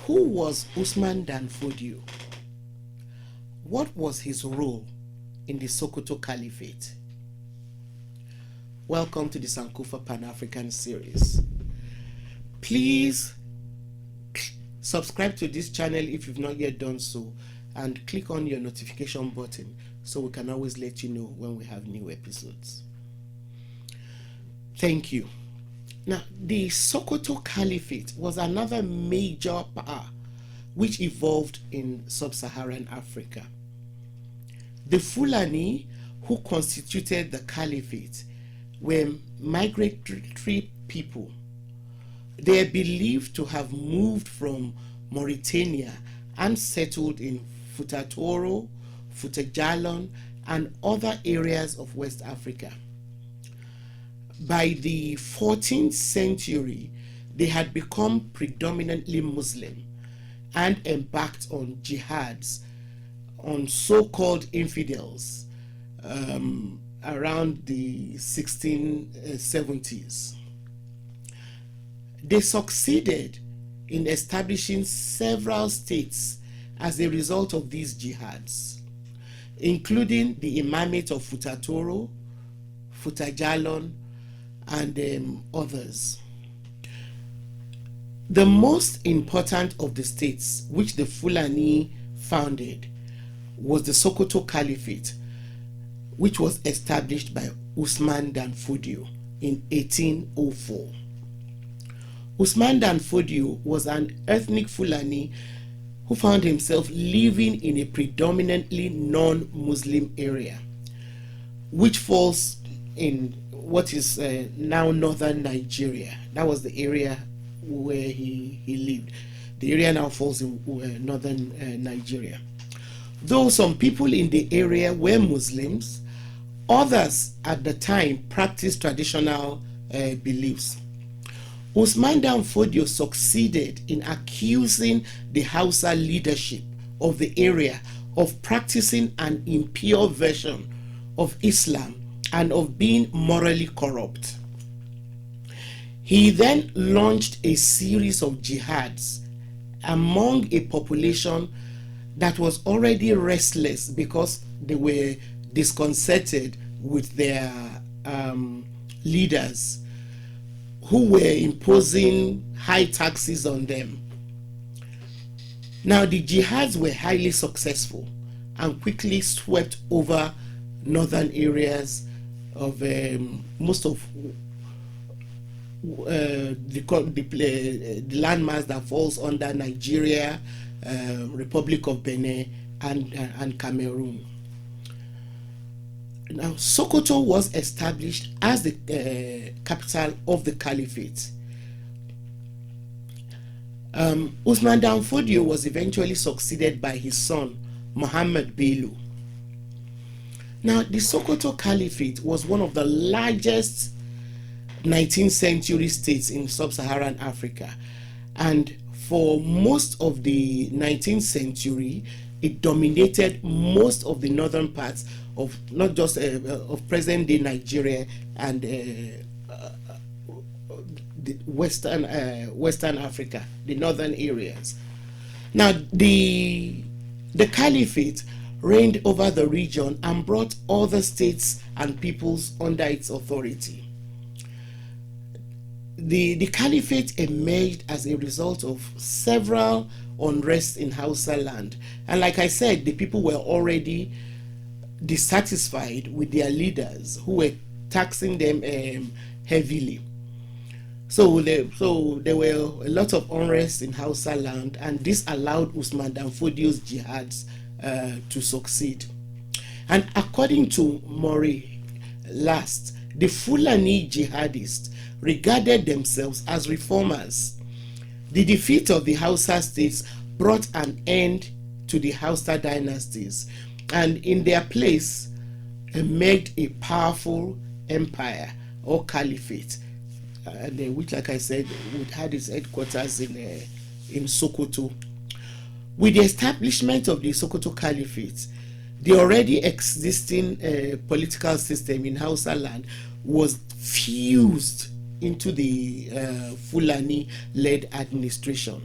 Who was Usman Dan Fodio? What was his role in the Sokoto Caliphate? Welcome to the Sankofa Pan-African series. Please subscribe to this channel if you've not yet done so, and click on your notification button so we can always let you know when we have new episodes. Thank you. Now, the Sokoto Caliphate was another major power which evolved in sub-Saharan Africa. The Fulani who constituted the Caliphate were migratory people. They are believed to have moved from Mauritania and settled in Futatoro, Futajalon, and other areas of West Africa. By the 14th century, they had become predominantly Muslim and embarked on jihads on so-called infidels around the 1670s. They succeeded in establishing several states as a result of these jihads, including the Imamate of Futatoro, Futajalon, and others. The most important of the states which the Fulani founded was the Sokoto Caliphate, which was established by Usman Dan Fodio in 1804. Usman Dan Fodio was an ethnic Fulani who found himself living in a predominantly non-Muslim area, which falls in what is now northern Nigeria. That was the area where he lived. The area now falls in northern Nigeria. Though some people in the area were Muslims, others at the time practiced traditional beliefs. Usman Dan Fodio succeeded in accusing the Hausa leadership of the area of practicing an impure version of Islam and of being morally corrupt. He then launched a series of jihads among a population that was already restless because they were disconcerted with their leaders who were imposing high taxes on them. Now, the jihads were highly successful and quickly swept over northern areas of most of the landmass that falls under Nigeria, Republic of Benin, and Cameroon. Now, Sokoto was established as the capital of the Caliphate. Usman Dan Fodio was eventually succeeded by his son, Muhammad Bello. Now, the Sokoto Caliphate was one of the largest 19th century states in sub-Saharan Africa, and for most of the 19th century, it dominated most of the northern parts of not just of present-day Nigeria and the Western Africa, the northern areas. Now, the Caliphate reigned over the region and brought other states and peoples under its authority. The Caliphate emerged as a result of several unrest in Hausa land, and like I said, the people were already dissatisfied with their leaders who were taxing them heavily. So there were a lot of unrest in Hausa land, and this allowed Usman Dan Fodio's jihads to succeed. And according to Mori Last, the Fulani jihadists regarded themselves as reformers. The defeat of the Hausa states brought an end to the Hausa dynasties, and in their place emerged a powerful empire or caliphate, which, like I said, had its headquarters in Sokoto. With the establishment of the Sokoto Caliphate, the already existing political system in Hausa land was fused into the Fulani-led administration.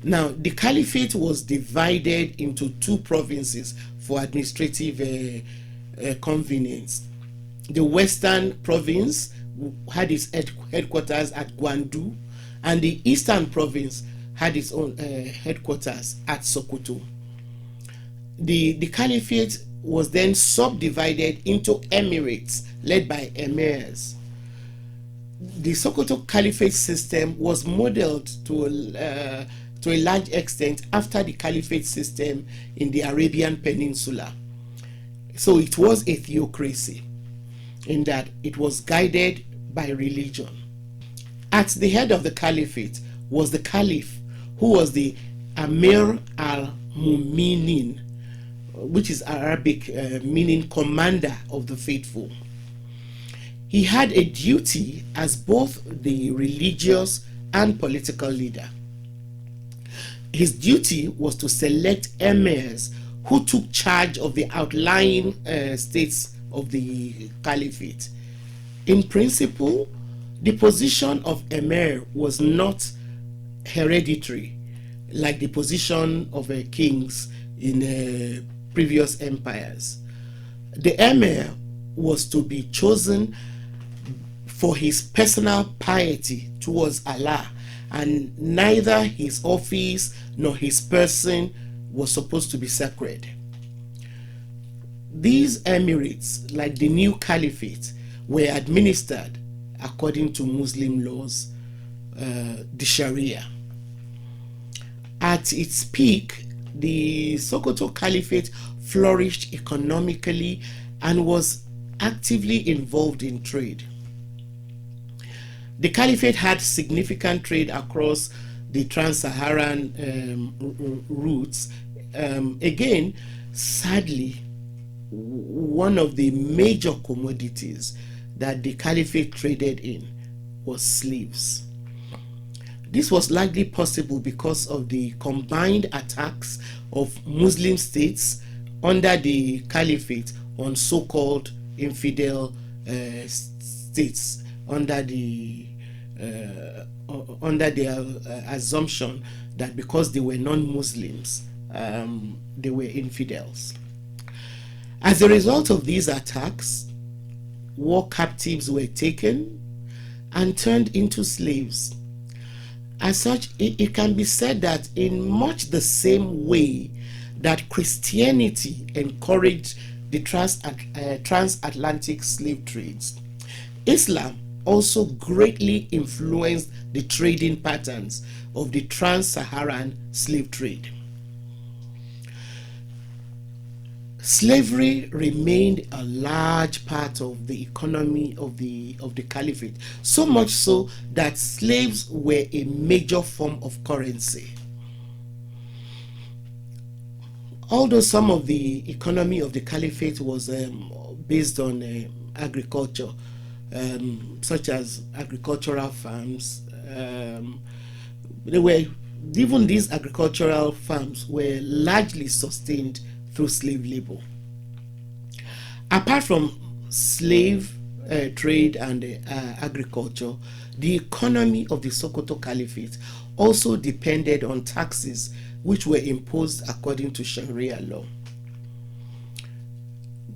Now, the caliphate was divided into two provinces for administrative convenience. The western province had its headquarters at Gwandu, and the eastern province had its own headquarters at Sokoto. The caliphate was then subdivided into emirates led by emirs. The Sokoto Caliphate system was modeled to a large extent after the caliphate system in the Arabian Peninsula. So it was a theocracy in that it was guided by religion. At the head of the caliphate was the caliph, who was the Amir al-Muminin, which is Arabic meaning commander of the faithful. He had a duty as both the religious and political leader. His duty was to select emirs who took charge of the outlying states of the caliphate. In principle, the position of emir was not hereditary like the position of kings in previous empires. The emir was to be chosen for his personal piety towards Allah, and neither his office nor his person was supposed to be sacred. These emirates, like the new caliphate, were administered according to Muslim laws, the Sharia. At its peak, the Sokoto Caliphate flourished economically and was actively involved in trade. The Caliphate had significant trade across the trans-Saharan routes. Again, sadly, one of the major commodities that the Caliphate traded in was slaves. This was largely possible because of the combined attacks of Muslim states under the Caliphate on so-called infidel states under the assumption that because they were non-Muslims, they were infidels. As a result of these attacks, war captives were taken and turned into slaves. As such, it can be said that in much the same way that Christianity encouraged the transatlantic slave trades, Islam also greatly influenced the trading patterns of the trans-Saharan slave trade. Slavery remained a large part of the economy of the Caliphate, so much so that slaves were a major form of currency. Although some of the economy of the Caliphate was based on agriculture, such as agricultural farms, even these agricultural farms were largely sustained through slave labor. Apart from slave trade and agriculture, the economy of the Sokoto Caliphate also depended on taxes which were imposed according to Sharia law.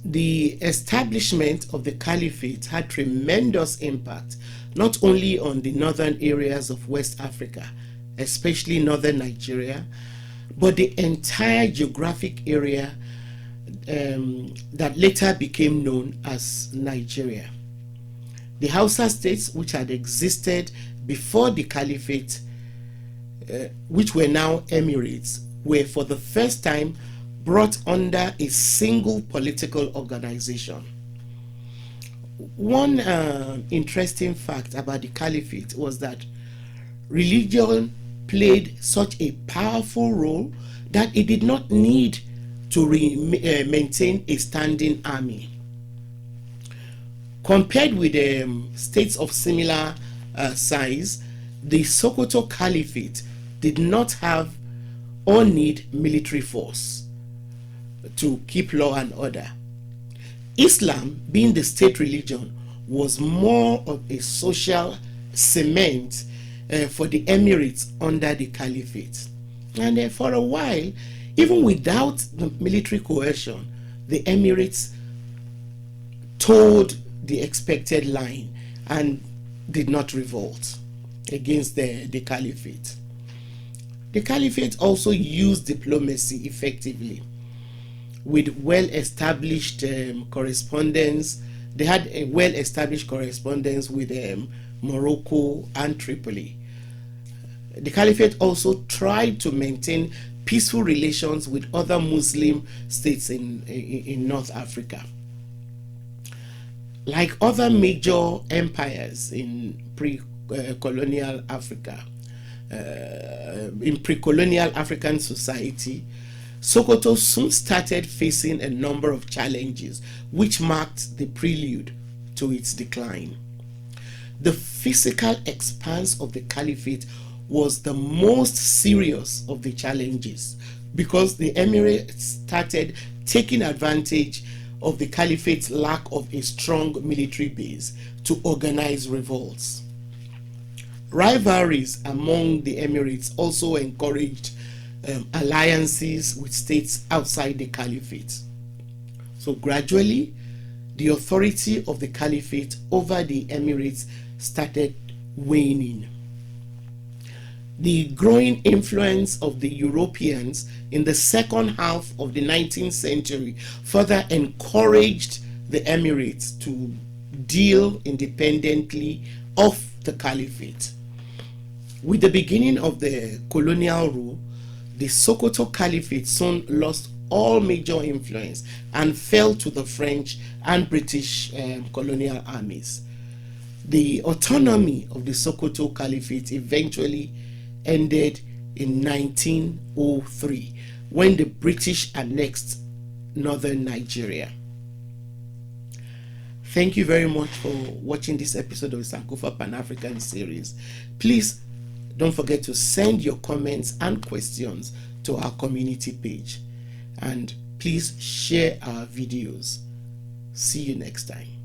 The establishment of the Caliphate had tremendous impact not only on the northern areas of West Africa, especially northern Nigeria, but the entire geographic area that later became known as Nigeria. The Hausa states, which had existed before the Caliphate, which were now emirates, were for the first time brought under a single political organization. One interesting fact about the Caliphate was that religion played such a powerful role that it did not need to maintain a standing army. Compared with states of similar size, the Sokoto Caliphate did not have or need military force to keep law and order. Islam, being the state religion, was more of a social cement for the emirates under the Caliphate. And for a while, even without the military coercion, the Emirates toed the expected line and did not revolt against the Caliphate. The Caliphate also used diplomacy effectively with well-established correspondence. They had a well-established correspondence with Morocco and Tripoli. The Caliphate also tried to maintain peaceful relations with other Muslim states in North Africa. Like other major empires in pre-colonial Africa, in pre-colonial African society, Sokoto soon started facing a number of challenges which marked the prelude to its decline. The physical expanse of the Caliphate was the most serious of the challenges because the Emirates started taking advantage of the Caliphate's lack of a strong military base to organize revolts. Rivalries among the Emirates also encouraged alliances with states outside the Caliphate. So gradually, the authority of the Caliphate over the Emirates started waning. The growing influence of the Europeans in the second half of the 19th century further encouraged the Emirates to deal independently of the Caliphate. With the beginning of the colonial rule, the Sokoto Caliphate soon lost all major influence and fell to the French and British colonial armies. The autonomy of the Sokoto Caliphate eventually ended in 1903 when the British annexed northern Nigeria. Thank you very much for watching this episode of the Sankofa Pan-African series. Please don't forget to send your comments and questions to our community page, and please share our videos. See you next time.